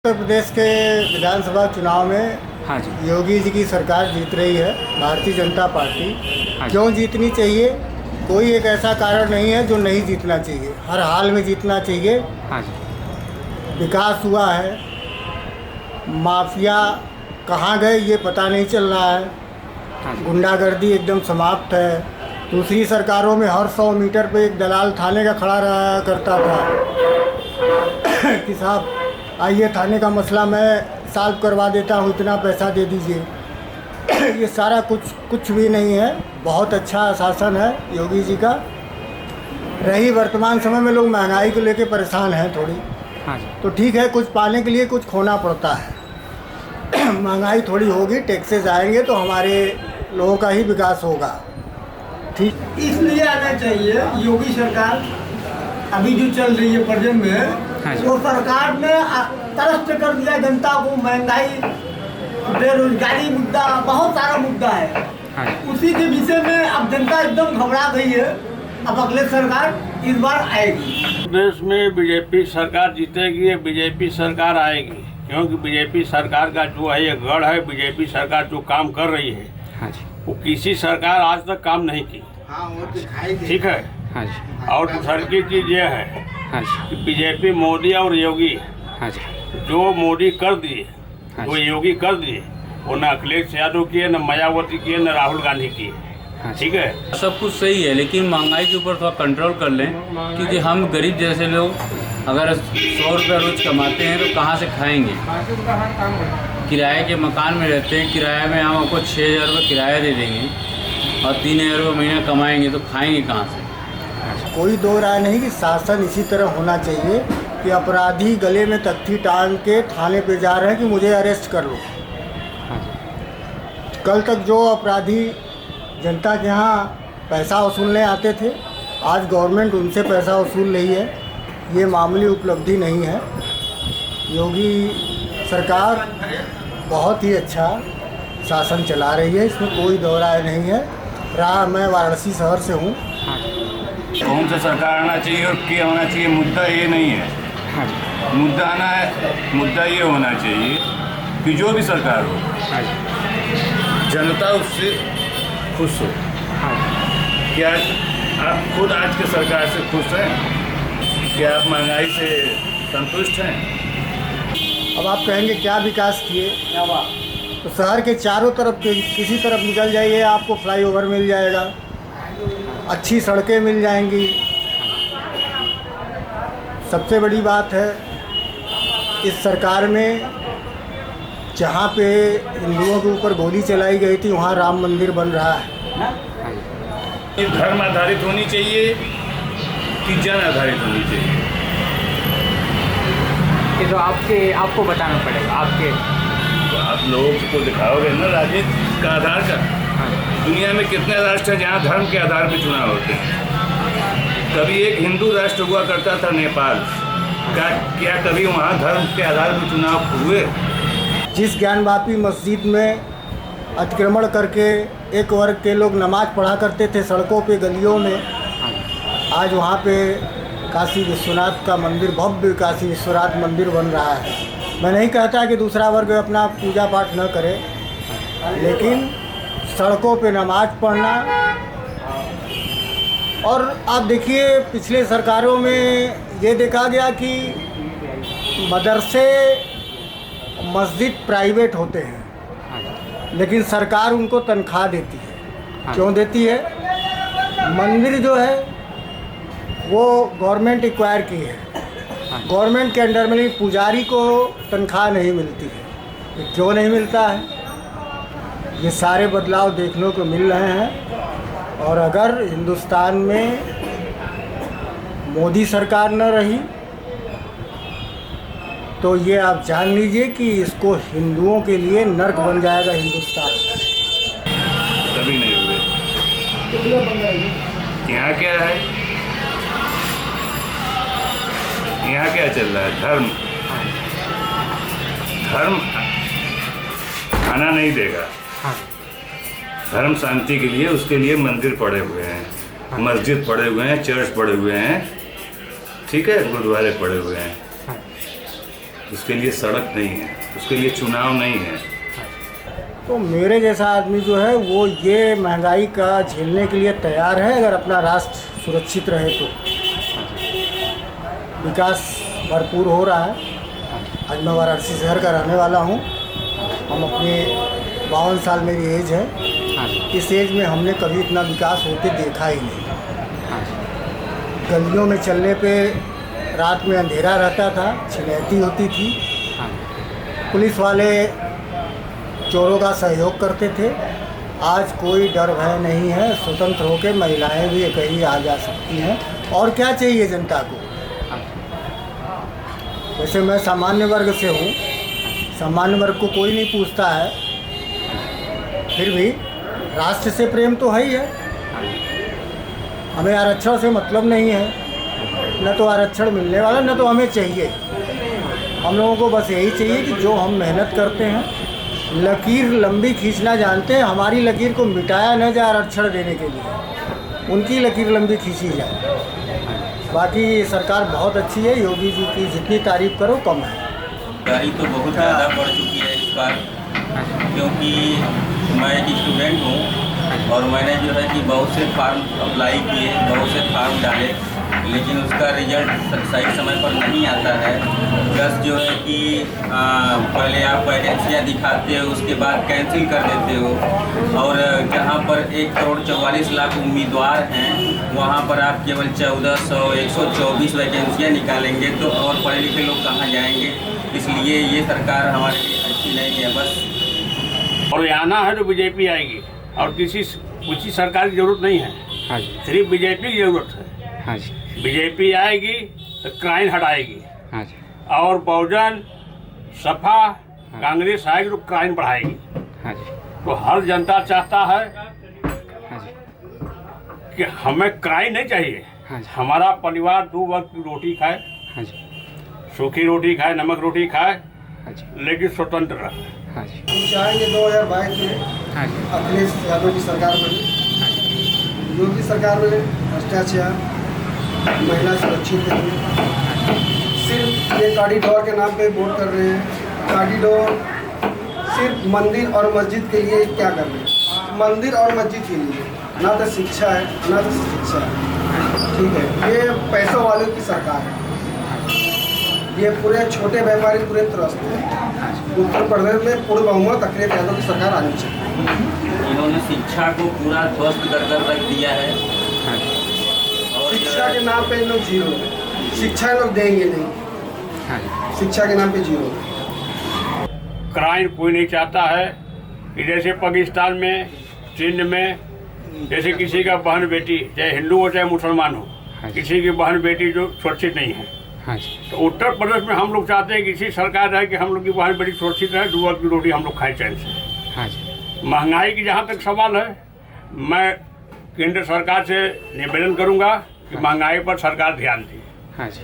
उत्तर प्रदेश के विधानसभा चुनाव में हाँ जी। योगी जी की सरकार जीत रही है, भारतीय जनता पार्टी। हाँ जी। क्यों जीतनी चाहिए? कोई एक ऐसा कारण नहीं है जो नहीं जीतना चाहिए, हर हाल में जीतना चाहिए। हाँ जी। विकास हुआ है, माफिया कहाँ गए ये पता नहीं चल रहा है, हाँ जी। गुंडागर्दी एकदम समाप्त है। दूसरी सरकारों में हर 100 मीटर पे एक दलाल थाने का खड़ा रहा करता था कि साहब आइए थाने का मसला मैं सॉल्व करवा देता हूँ, इतना पैसा दे दीजिए। ये सारा कुछ भी नहीं है। बहुत अच्छा शासन है योगी जी का। रही वर्तमान समय में लोग महंगाई को लेकर परेशान हैं थोड़ी, हाँ जी। तो ठीक है, कुछ पाने के लिए कुछ खोना पड़ता है। महंगाई थोड़ी होगी, टैक्सेस आएंगे तो हमारे लोगों का ही विकास होगा। ठीक, इसलिए आना चाहिए योगी सरकार अभी जो चल रही है प्रेजेंट में। हाँ जी। तो सरकार ने त्रस्त कर दिया जनता को। महंगाई, बेरोजगारी मुद्दा, बहुत सारा मुद्दा है। हाँ जी। उसी के विषय में अब जनता एकदम घबरा गई है। अब अगले सरकार इस बार आएगी। देश में बीजेपी सरकार जीतेगी, बीजेपी सरकार आएगी, क्योंकि बीजेपी सरकार का जो है ये गढ़ है। बीजेपी सरकार जो काम कर रही है, हाँ जी। वो किसी सरकार आज तक काम नहीं की। हाँ, वो दिखाई दे। ठीक है। हाँ जी। और दूसरी की चीज ये है हाँ जी। कि बीजेपी मोदी और योगी हाँ जी। जो मोदी कर दिए, हाँ वो जी। योगी कर दिए, वो न अखिलेश यादव किए, न मायावती किए, न राहुल गांधी किए। हाँ जी। ठीक है। सब कुछ सही है, लेकिन महंगाई के ऊपर थोड़ा कंट्रोल कर लें, क्योंकि हम गरीब जैसे लोग अगर 100 रुपये रोज़ कमाते हैं तो कहाँ से खाएंगे। किराए के मकान में रहते हैं, किराया में हम आपको 6,000 रुपये किराया दे देंगे और 3,000 रुपये महीना कमाएंगे तो खाएंगे कहाँ से। कोई दो राय नहीं कि शासन इसी तरह होना चाहिए कि अपराधी गले में तख्ती टांग के थाने पे जा रहे हैं कि मुझे अरेस्ट कर लो। हाँ जी। कल तक जो अपराधी जनता के यहाँ पैसा वसूलने आते थे, आज गवर्नमेंट उनसे पैसा वसूल रही है। ये मामूली उपलब्धि नहीं है। योगी सरकार बहुत ही अच्छा शासन चला रही है, इसमें कोई दो राय नहीं है। मैं वाराणसी शहर से हूँ। कौन सा सरकार आना चाहिए और क्या होना चाहिए, मुद्दा ये नहीं है। हाँ जी। मुद्दा ये होना चाहिए कि जो भी सरकार हो, हाँ जी। जनता उससे खुश हो। हाँ जी। क्या आप खुद आज के सरकार से खुश हैं? क्या आप महंगाई से संतुष्ट हैं? अब आप कहेंगे क्या विकास किए, तो शहर के चारों तरफ किसी तरफ निकल जाइए, आपको फ्लाईओवर मिल जाएगा, अच्छी सड़कें मिल जाएंगी। सबसे बड़ी बात है इस सरकार में, जहाँ पे हिंदुओं के ऊपर गोली चलाई गई थी वहाँ राम मंदिर बन रहा है। ये धर्म आधारित होनी चाहिए कि जन आधारित होनी चाहिए? ये तो आपको बताना पड़ेगा आपके। तो आप लोगों को दिखाओगे ना राजनीति का आधार का। हाँ जी। दुनिया में कितने राष्ट्र हैं जहाँ धर्म के आधार पर चुनाव होते हैं? कभी एक हिंदू राष्ट्र हुआ करता था नेपाल, क्या कभी वहाँ धर्म के आधार पर चुनाव हुए? जिस ज्ञानवापी मस्जिद में अतिक्रमण करके एक वर्ग के लोग नमाज पढ़ा करते थे सड़कों पे, गलियों में, हाँ जी। आज वहाँ पे काशी विश्वनाथ का मंदिर, भव्य काशी विश्वनाथ मंदिर बन रहा है। मैं नहीं कहता कि दूसरा वर्ग अपना पूजा पाठ न करे, लेकिन सड़कों पे नमाज पढ़ना। और आप देखिए पिछले सरकारों में ये देखा गया कि मदरसे मस्जिद प्राइवेट होते हैं, हाँ जी। लेकिन सरकार उनको तनख्वाह देती है। हाँ। क्यों देती है? मंदिर जो है वो गवर्नमेंट एक्वायर की है, हाँ। गवर्नमेंट के अंडर में, लेकिन पुजारी को तनख्वाह नहीं मिलती है। ये क्यों नहीं मिलता है? ये सारे बदलाव देखने को मिल रहे हैं। और अगर हिंदुस्तान में मोदी सरकार न रही तो ये आप जान लीजिए कि इसको हिंदुओं के लिए नर्क बन जाएगा हिंदुस्तान। कभी नहीं हुए। यहाँ क्या है? यहाँ क्या चल रहा है? धर्म खाना नहीं देगा। हाँ। धर्म शांति के लिए, उसके लिए मंदिर पड़े हुए हैं, मस्जिद पड़े हुए हैं, चर्च पड़े हुए हैं, ठीक है, गुरुद्वारे पड़े हुए हैं। उसके लिए सड़क नहीं है, उसके लिए चुनाव नहीं है। तो मेरे जैसा आदमी जो है वो ये महंगाई का झेलने के लिए तैयार है, अगर अपना राष्ट्र सुरक्षित रहे तो। विकास भरपूर हो रहा है। आज मैं वाराणसी शहर का रहने वाला हूँ। हम अपने 52 साल मेरी एज है। इस एज में हमने कभी इतना विकास होते देखा ही नहीं। गलियों में चलने पे रात में अंधेरा रहता था, छिनैती होती थी, पुलिस वाले चोरों का सहयोग करते थे। आज कोई डर भय नहीं है, स्वतंत्र होकर महिलाएं भी कहीं आ जा सकती हैं। और क्या चाहिए जनता को? वैसे मैं सामान्य वर्ग से हूँ, सामान्य वर्ग को कोई नहीं पूछता है, फिर भी राष्ट्र से प्रेम तो है ही है। हमें आरक्षण से मतलब नहीं है, न तो आरक्षण मिलने वाला न तो हमें चाहिए। हम लोगों को बस यही चाहिए कि जो हम मेहनत करते हैं, लकीर लंबी खींचना जानते हैं, हमारी लकीर को मिटाया न जाए आरक्षण देने के लिए, उनकी लकीर लंबी खींची जाए। बाकी सरकार बहुत अच्छी है, योगी जी की जितनी तारीफ करो कम है। महंगाई तो बहुत ज़्यादा बढ़ चुकी है इस बार, क्योंकि मैं एक स्टूडेंट हूँ और मैंने जो है कि बहुत से फार्म अप्लाई किए, बहुत से फार्म डाले, लेकिन उसका रिजल्ट सही समय पर नहीं आता है। प्लस जो है कि पहले आप वैकेंसियाँ दिखाते हो, उसके बाद कैंसिल कर देते हो, और जहाँ पर 1,44,00,000 उम्मीदवार हैं वहाँ पर आप केवल 1,424 वैकेंसियाँ निकालेंगे, तो और पढ़े लिखे लोग कहाँ जाएंगे? इसलिए ये सरकार हमारे लिए अच्छी नहीं है बस। और आना है तो बीजेपी आएगी, और किसी सरकार की जरूरत नहीं है। हाँ जी, सिर्फ बीजेपी की जरूरत है। हाँ जी, बीजेपी आएगी तो क्राइम हटाएगी, हाँ जी, और बहुजन सपा कांग्रेस आएगी तो क्राइम बढ़ाएगी। हाँ जी, तो हर जनता चाहता है हाँ जी, कि हमें क्राइम नहीं चाहिए। हाँ जी, हमारा परिवार 2 वक्त की रोटी खाए, हाँ जी, सूखी रोटी खाए, नमक रोटी खाए, हाँ जी, लेकिन स्वतंत्र रहे। हाँ जी, हम चाहेंगे 2022 में हाँ जी, अखिलेश यादव की सरकार बनी। योगी सरकार में भ्रष्टाचार, महिला सुरक्षित नहीं, सिर्फ ये कॉरिडोर के नाम पे वोट कर रहे हैं। कॉरिडोर सिर्फ मंदिर और मस्जिद के लिए क्या कर रहे हैं? मंदिर और मस्जिद के लिए, ना तो शिक्षा है ना तो शिक्षा है। ठीक है, ये पैसों वालों की सरकार है। ये पूरे छोटे व्यापारी पूरे त्रस्त हैं। उत्तर प्रदेश में पूर्ण बहुमत अखिलेश यादव की सरकार आनी चाहिए। इन्होंने शिक्षा को पूरा ध्वस्त कर रख दिया है, और शिक्षा के नाम पे इन लोग जीरो, शिक्षा लोग देंगे नहीं, हाँ जी, शिक्षा के नाम पे जीरो। क्राइम कोई नहीं चाहता है कि जैसे पाकिस्तान में, चीन में, जैसे किसी का बहन बेटी, चाहे हिंदू हो चाहे मुसलमान हो, किसी की बहन बेटी जो सुरक्षित नहीं है। हाँ जी, तो उत्तर प्रदेश में हम लोग चाहते हैं कि इसी सरकार रहे कि हम लोग की बहन बेटी सुरक्षित रहे, 2 वक्त की रोटी हम लोग खाएं चैन से। हाँ जी, महंगाई की जहाँ तक सवाल है, मैं केंद्र सरकार से निवेदन करूँगा कि महंगाई पर सरकार ध्यान दी। हाँ जी,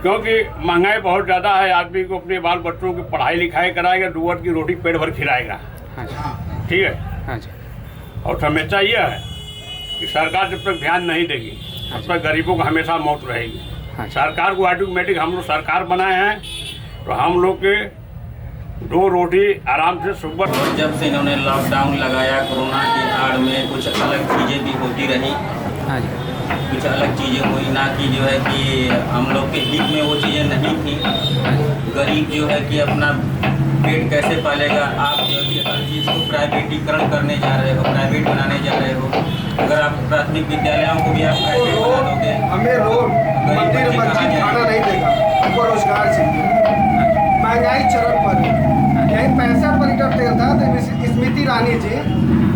क्योंकि महंगाई बहुत ज़्यादा है। आदमी को अपने बाल बच्चों की पढ़ाई लिखाई कराएगा, 2 वक्त की रोटी पेट भर खिलाएगा। हाँ जी, ठीक है, हाँ जी, और समस्या यह है कि सरकार जब तक ध्यान नहीं देगी तब तक गरीबों को हमेशा मौत रहेगी। हाँ। सरकार को ऑटोमेटिक हम लोग सरकार बनाए हैं, तो हम लोग के 2 रोटी आराम से सुबह। और जब से इन्होंने लॉकडाउन लगाया, कोरोना की आड़ में कुछ अलग चीज़ें भी होती रही, हाँ जी, कुछ अलग चीज़ें हुई ना कि जो है कि हम लोग के हित में वो चीज़ें नहीं थी। गरीब जो है कि अपना पेट कैसे पालेगा? आप जो है कि हर चीज़ को प्राइवेटीकरण करने जा रहे हो, प्राइवेट बनाने जा रहे हो। अगर आप प्राथमिक विद्यालयों को भी आप प्राइवेट बना दोगे, हमें रोड, मंदिर, मस्जिद खाना नहीं देगा, हमको रोजगार चाहिए। महंगाई चरम पर है। यही 65 पर लीटर तेल था तो स्मृति ईरानी जी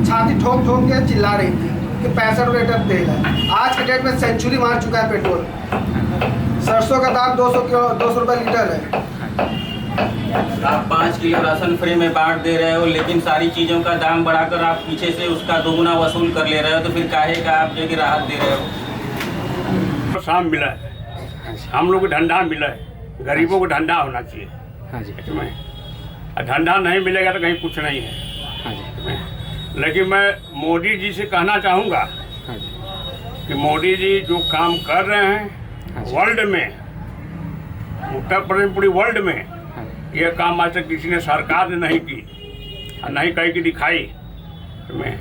छाती ठोक ठोक के चिल्ला रही थी कि 65 लीटर तेल है। आज के डेट में सेंचुरी मार चुका है पेट्रोल। सरसों का दाम 200 रुपये लीटर है। आप 5 किलो राशन फ्री में बांट दे रहे हो, लेकिन सारी चीज़ों का दाम बढ़ाकर आप पीछे से उसका 2 गुना वसूल कर ले रहे हो, तो फिर काहे का आप जो कि राहत दे रहे हो? शाम मिला है, हम लोग को धंधा मिला है, गरीबों को धंधा होना चाहिए। हाँ जी, इसमें धंधा नहीं मिलेगा तो कहीं कुछ नहीं है। हाँ जी, लेकिन मैं मोदी जी से कहना चाहूँगा हाँ जी, कि मोदी जी जो काम कर रहे हाँ हैं जी। वर्ल्ड में उत्तर प्रदेश पूरी वर्ल्ड में हाँ जी, यह काम आज तक किसी ने सरकार ने नहीं की और नहीं कहीं की दिखाई। में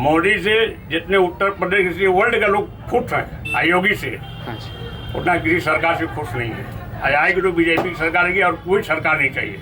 मोदी से जितने उत्तर प्रदेश किसी वर्ल्ड के लोग खुश हैं, आयोगी से हाँ जी। उतना किसी सरकार से खुश नहीं है। आएगी तो बीजेपी की सरकार की और कोई सरकार नहीं चाहिए।